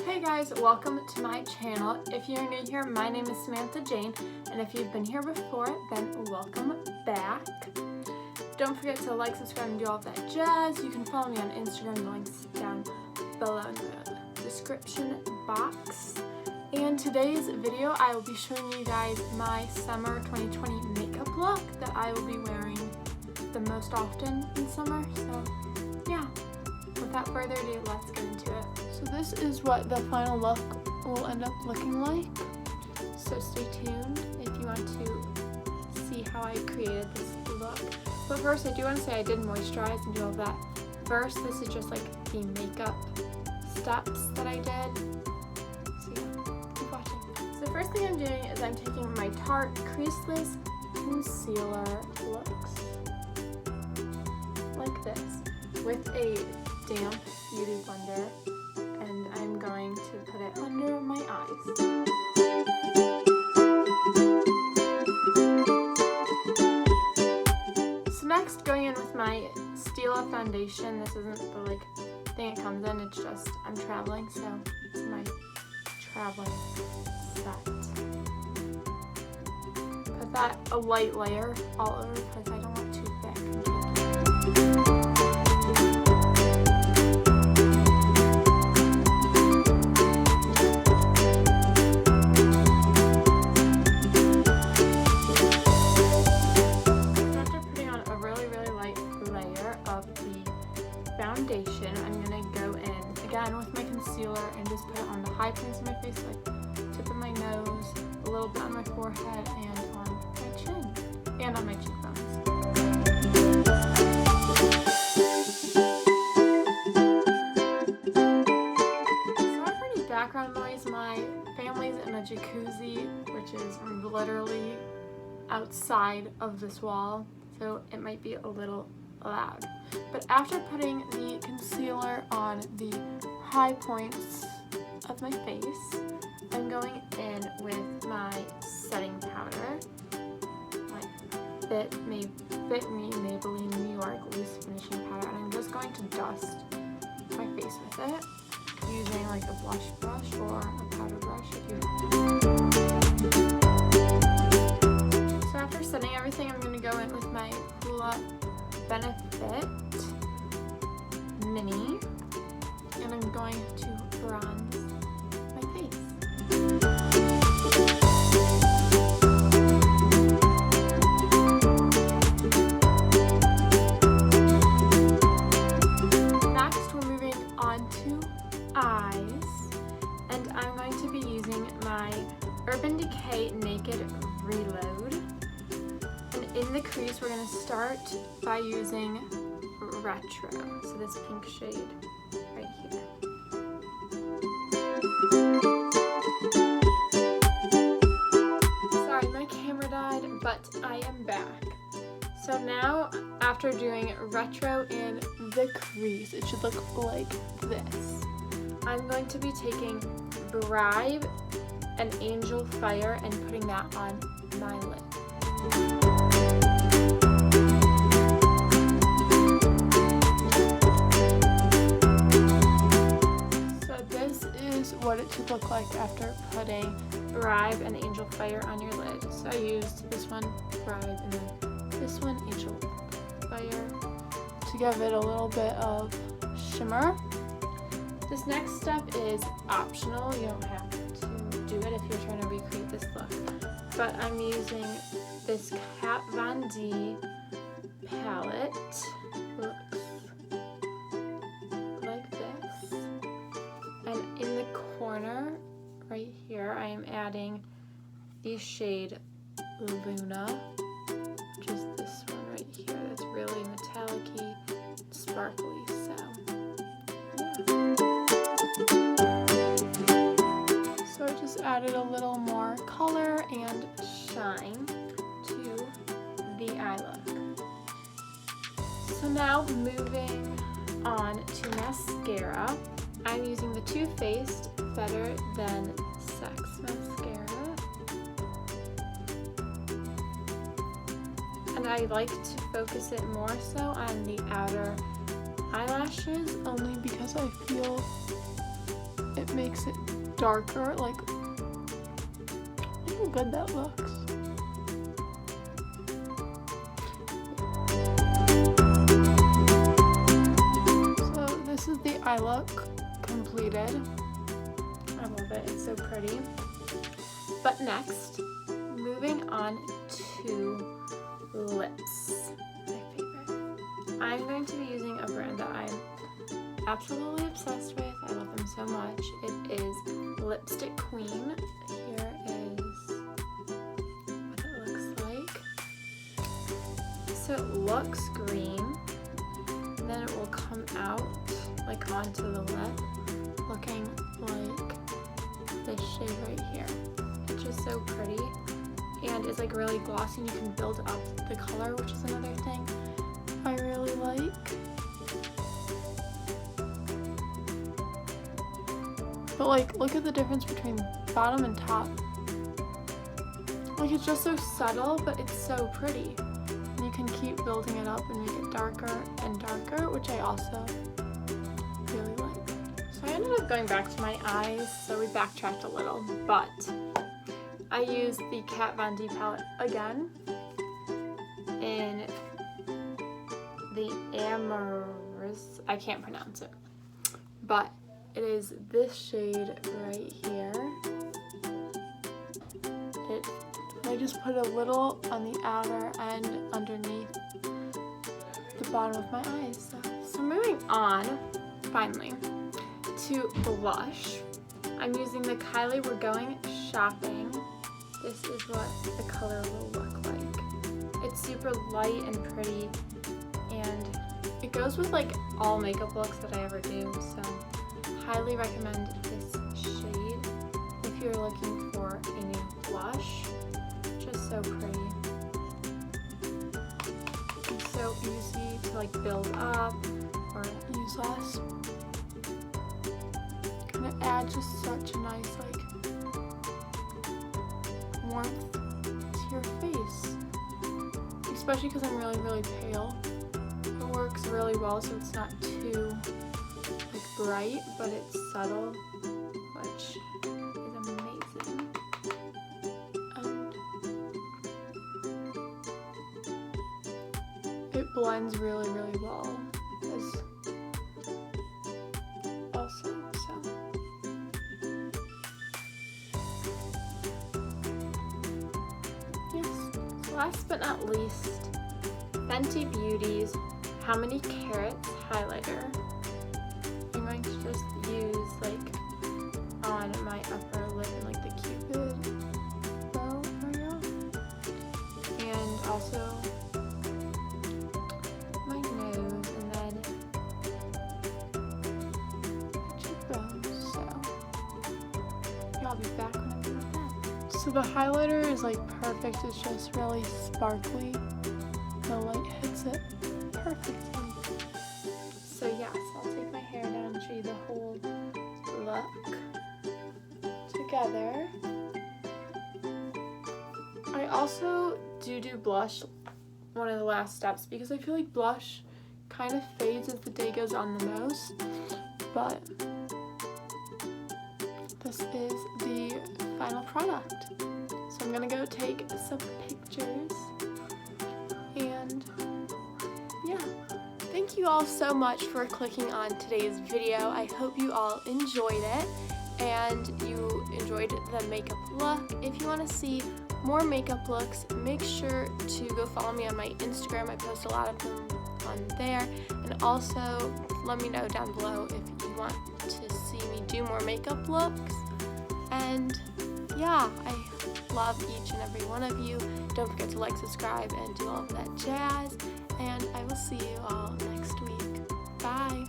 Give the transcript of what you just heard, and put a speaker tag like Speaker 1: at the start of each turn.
Speaker 1: Hey guys, welcome to my channel. If you're new here, my name is Samantha Jane, and if you've been here before, then welcome back. Don't forget to like, subscribe, and do all of that jazz. You can follow me on Instagram, the link's down below in the description box. In today's video, I will be showing you guys my summer 2020 makeup look that I will be wearing the most often in summer, so yeah. Without further ado, let's get into it. So this is what the final look will end up looking like. So stay tuned if you want to see how I created this look. But first, I do want to say I did moisturize and do all that. First, this is just like the makeup steps that I did. So yeah, keep watching. So the first thing I'm doing is I'm taking my Tarte Creaseless Concealer looks like this with a damp beauty blender, and I'm going to put it under my eyes. So next, going in with my Stila foundation. This isn't the thing it comes in, it's just I'm traveling, so it's my traveling set. Put that a light layer all over because I don't want too thick. Foundation, I'm going to go in again with my concealer and just put it on the high points of my face, like tip of my nose, a little bit on my forehead, and on my chin, and on my cheekbones. Sorry for any background noise. My family's in a jacuzzi, which is literally outside of this wall, so it might be a little loud. But after putting the concealer on the high points of my face, I'm going in with my setting powder, my Fit Me Maybelline New York Loose Finishing Powder, and I'm just going to dust my face with it using like a blush brush or a powder brush if you. So after setting everything, I'm going to go in with my Hoola Benefit Mini, and I'm going to bronze my face. Next, we're moving on to eyes, and I'm going to be using my Urban Decay Naked Reload. In the crease, we're going to start by using Retro, so this pink shade right here. Sorry, my camera died, but I am back. So now, after doing Retro in the crease, it should look like this. I'm going to be taking Bribe and Angel Fire and putting that on my lid. What it should look like after putting Bribe and Angel Fire on your lid. So I used this one, Bribe, and then this one, Angel Fire, to give it a little bit of shimmer. This next step is optional. You don't have to do it if you're trying to recreate this look. But I'm using this Kat Von D palette. Looks like this. And in the corner right here, I am adding the shade Luna, which is this one right here. That's really metallic-y, sparkly, so yeah. So I just added a little more color and shine to the eye look. So now moving on to mascara. I'm using the Too Faced Better Than Sex mascara, and I like to focus it more so on the outer eyelashes, only because I feel it makes it darker. Like, look how good that looks. So this is the eye look completed. I love it, it's so pretty. But next, moving on to lips, my favorite. I'm going to be using a brand that I'm absolutely obsessed with. I love them so much. It is Lipstick Queen. Here is what it looks like. So it looks green, and then it will come out like onto the lip, looking like this shade right here. It's just so pretty, and it's like really glossy, and you can build up the color, which is another thing I really like. But like, look at the difference between bottom and top. Like, it's just so subtle, but it's so pretty. And you can keep building it up and make it darker and darker, which I also really like. So I ended up going back to my eyes, so we backtracked a little, but I used the Kat Von D palette again in the Amorous, I can't pronounce it, but it is this shade right here. I just put a little on the outer and underneath the bottom of my eyes. So moving on, finally, to blush. I'm using the Kylie We're Going Shopping. This is what the color will look like. It's super light and pretty, and it goes with like all makeup looks that I ever do, so highly recommend this shade if you're looking for a new blush. Just so pretty. It's so easy to like build up or use less. Gonna add just such a nice like warmth to your face, especially because I'm really pale. It works really well, so it's not too like bright, but it's subtle, which is amazing. And it blends really well as also, so yes. Last but not least, Fenty Beauty's How Many Carats highlighter. I'm going to just use like on my upper lip and like the Cupid bow area, and also my nose, and then my cheekbones. So yeah, I'll be back when I'm done with that. So the highlighter is like perfect. It's just really sparkly. The light hits it perfectly. So yes, I'll take my hair down and show you the whole look together. I also do blush one of the last steps because I feel like blush kind of fades as the day goes on the most, but this is the final product. So I'm gonna go take some pictures, and yeah. Thank you all so much for clicking on today's video. I hope you all enjoyed it and you enjoyed the makeup look. If you want to see more makeup looks, make sure to go follow me on my Instagram. I post a lot of them on there. And also let me know down below if you want to see me do more makeup looks. And yeah, I love each and every one of you. Don't forget to like, subscribe, and do all of that jazz. And I will see you all next week. Bye!